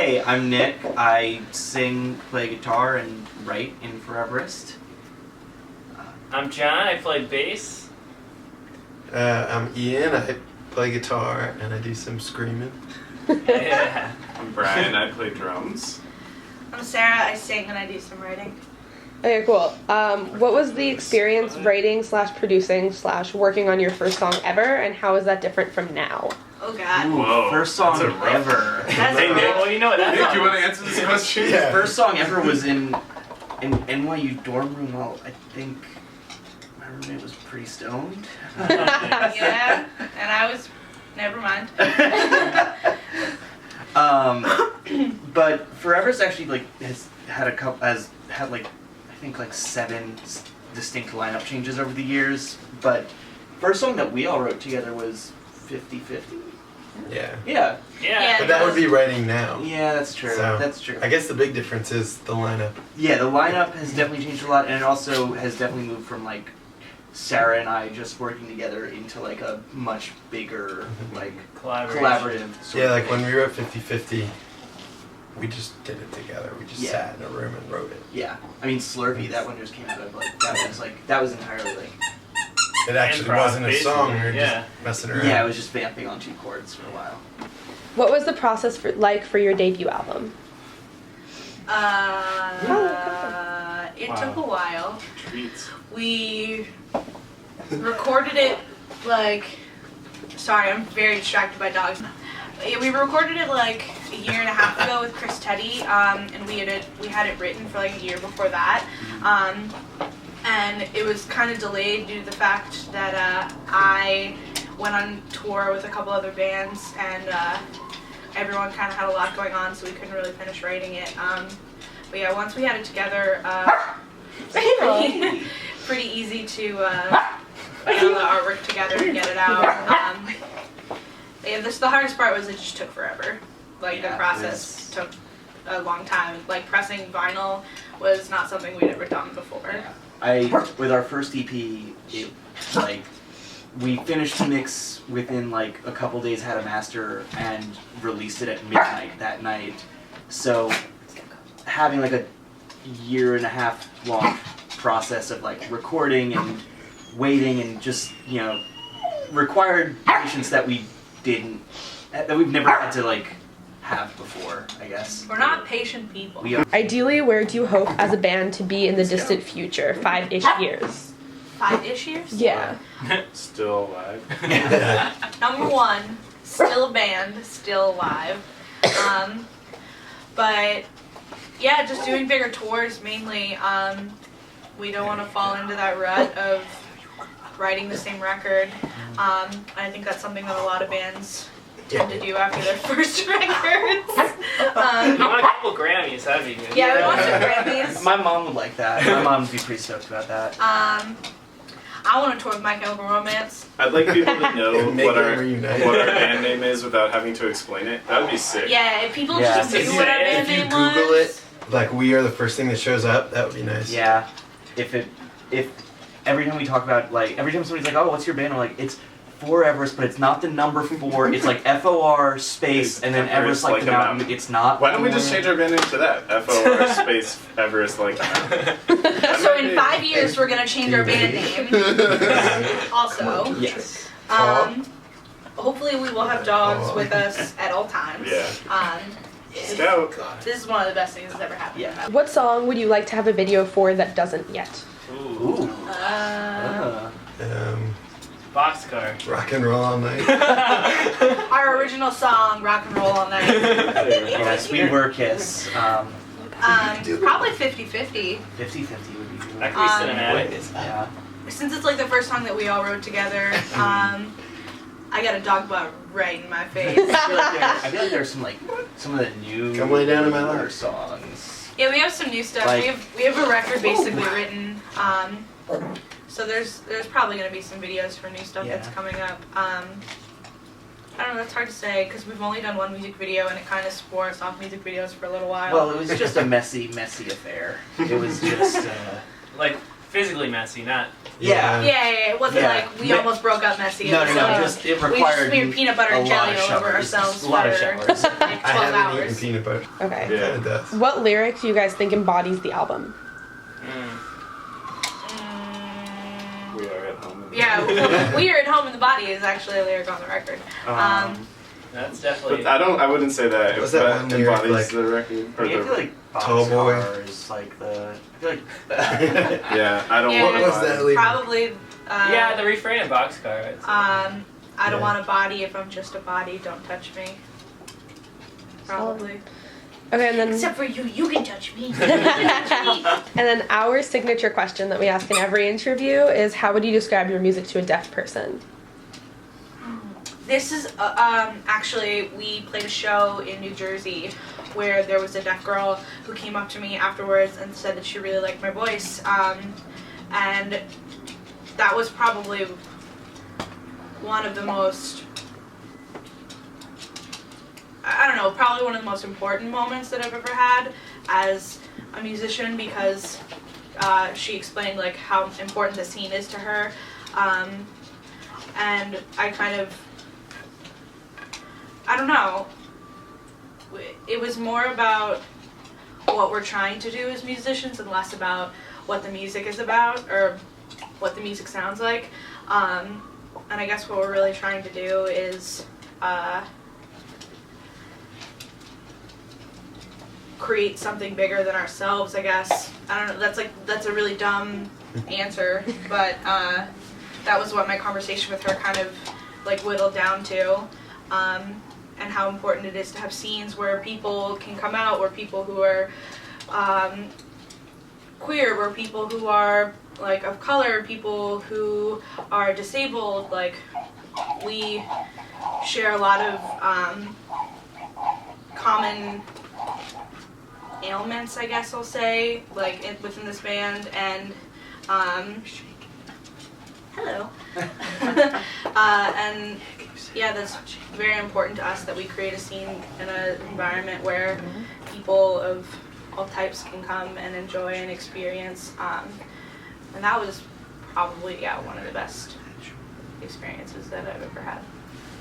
Hey, I'm Nick. I sing, play guitar, and write in for Everest. I'm John. I play bass. I'm Ian. I play guitar and I do some screaming. Yeah. I'm Brian. I play drums. I'm Sarah. I sing and I do some writing. Okay, cool. What was the experience writing / producing / working on your first song ever, and how is that different from now? Oh God. Ooh, Whoa, first song that's a rough- ever. That's Hey, a Nick. Well, you know what that Nick, song you want to is. answer this question? Yeah. First song ever was in NYU dorm room while I think my roommate was pretty stoned. Yeah, and I was. Never mind. But Forever's actually has had like I think like 7 distinct lineup changes over the years. But first song that we all wrote together was 50-50. Yeah. Yeah. Yeah. But that would be writing now. Yeah, that's true. So, That's true. I guess the big difference is the lineup. Yeah, the lineup has definitely changed a lot, and it also has definitely moved from like Sarah and I just working together into like a much bigger like collaborative. Sort Yeah, of like thing. when we wrote 50-50, we just did it together. We just Yeah. sat in a room and wrote it. Yeah, I mean Slurpee, that one just came out of that was entirely like It actually Improv, wasn't a song. We were yeah. just messing around. yeah, I was just vamping on 2 chords for a while. What was the process for your debut album? It Wow. took a while. Treats. We recorded it like. Sorry, I'm very distracted by dogs. Yeah, we recorded it like a year and a half ago with Chris Teddy, and we had it written for like a year before that, and it was kind of delayed due to the fact that I went on tour with a couple other bands, and everyone kind of had a lot going on, so we couldn't really finish writing it. But yeah, once we had it together, pretty easy to put all the artwork together and get it out. Yeah, the hardest part was it just took forever. Like Yeah, the process took a long time. Like pressing vinyl was not something we'd ever done before. With our first EP, it like we finished the mix within like a couple days, had a master, and released it at midnight that night. So having like a year and a half long process of like recording and waiting and just required patience that we've never had to like have before, I guess. We're not patient people. We are. Ideally, where do you hope as a band to be in the distant future, 5-ish years? 5-ish years? Yeah. Still alive. Number 1, still a band, still alive. But yeah, just doing bigger tours mainly. We don't want to fall into that rut of writing the same record. I think that's something that a lot of bands tend to do after their first records. You want a couple Grammys, that'd be good. Yeah, we want some Grammys. My mom would like that. My mom would be pretty stoked about that. I want to tour with My Chemical Romance. I'd like people to know Make what them our reunite. band name is without having to explain it. That would be sick. Yeah, if people Yeah. just knew what our band If you name Google was. it, like we are the first thing that shows up, that would be nice. Yeah, if every time we talk about every time somebody's like, oh, what's your band? I'm like, it's for Everest, but it's not the number 4. It's like FOR space and then Everest like the mountain. It's not. Why don't we just change our band name to that? FOR space Everest like that. So in 5 years, we're gonna change our band name. Also, Yes. hopefully we will have dogs with us at all times. Yeah. Scout. This is one of the best things that's ever happened. Yeah. What song would you like to have a video for that doesn't yet? Ooh. Boxcar. Rock and roll all night. Our original song, "Rock and Roll All Night." Yes, we were Kiss. Probably 50-50. 50-50 would be good. That could be cinematic. Yeah. Since it's like the first song that we all wrote together, I got a dog butt right in my face. I feel like there's some of the new Come lay down in my lap. songs. Yeah, we have some new stuff. We have a record basically written. So there's probably gonna be some videos for new stuff that's coming up. I don't know, that's hard to say because we've only done one music video and it kind of swore us off music videos for a little while. Well, it was just a messy affair. It was just Like physically messy, not. Yeah. Yeah, it wasn't Yeah. like we almost broke up messy. It No, was no, no. like, Just it we just required smeared peanut butter a and lot jelly of all over showers. ourselves A lot of for showers. like 12 I haven't hours. eaten peanut butter. Okay. Yeah. Kinda does. What lyric do you guys think embodies the album? We are at home. Yeah, well, We Are at Home in the Body is actually a lyric on the record. That's definitely. But I wouldn't say that. Was that one lyric, embodies like- the record? Or I feel the, like Tall Boy. Boxcar is like the. I feel like. yeah, I don't Yeah. want What was that lyric? Probably. Yeah, the refrain of Boxcar. I'd say. I don't Yeah. want a body if I'm just a body. Don't touch me. Probably. Okay, and then Except for you, you can touch me. You can touch me. and then our signature question that we ask in every interview is, how would you describe your music to a deaf person? This is actually we played a show in New Jersey where there was a deaf girl who came up to me afterwards and said that she really liked my voice, and that was probably one of the most, I don't know, probably one of the most important moments that I've ever had as a musician, because she explained like how important the scene is to her, and I kind of, I don't know, it was more about what we're trying to do as musicians and less about what the music is about or what the music sounds like, and I guess what we're really trying to do is create something bigger than ourselves, I guess. I don't know, that's a really dumb answer, but that was what my conversation with her kind of like whittled down to, and how important it is to have scenes where people can come out, where people who are queer, where people who are like of color, people who are disabled, like we share a lot of common ailments, I guess I'll say, like within this band, and hello. And yeah, that's very important to us that we create a scene in an environment where people of all types can come and enjoy and experience, and that was probably one of the best experiences that I've ever had.